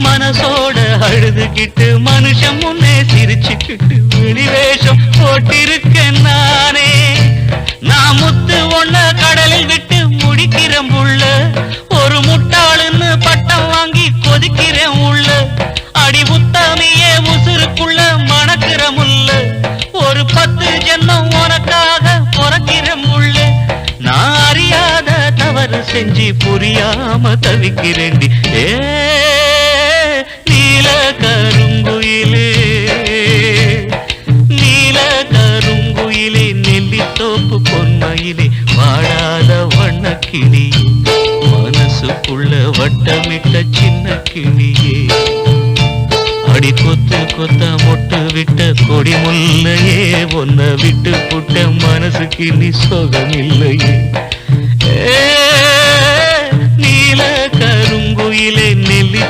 மனசோட அழுதுகிட்டு மனுஷன் முன்னே சிரிச்சுக்கிட்டு வெளிவேஷம் போட்டிருக்கேன் நானே. நான் முத்து ஒண்ண கடலில் விட்டு முடிக்கிறேன் புள்ள, ஒரு முட்டாளுன்னு பட்டம் வாங்கி கொதிக்கிறேன் உள்ள. அடி உத்தமியே உசுருக்குள்ள மணக்கிற முள்ள, ஒரு 10 ஜென்மம் உனக்காக பொறக்கிறேன் உள்ள. நான் அறியாத தவறு செஞ்சு புரியாம தவிக்கிறேன். ஏ நீல கருங்குயிலே, நீல கருங்குயிலே, நெல்லித்தோப்பு பொன்மையிலே, வாழாத வண்ண கிளி, மனசுக்குள்ள வட்டமிட்ட சின்ன கிளியே. அடி கொத்து கொத்த மொட்டு விட்ட கொடி முல்லையே, ஒன்ன விட்டு புட்ட மனசுக்கு நீ சொகமில்லையே. நீல கருங்குயிலே, நெல்லி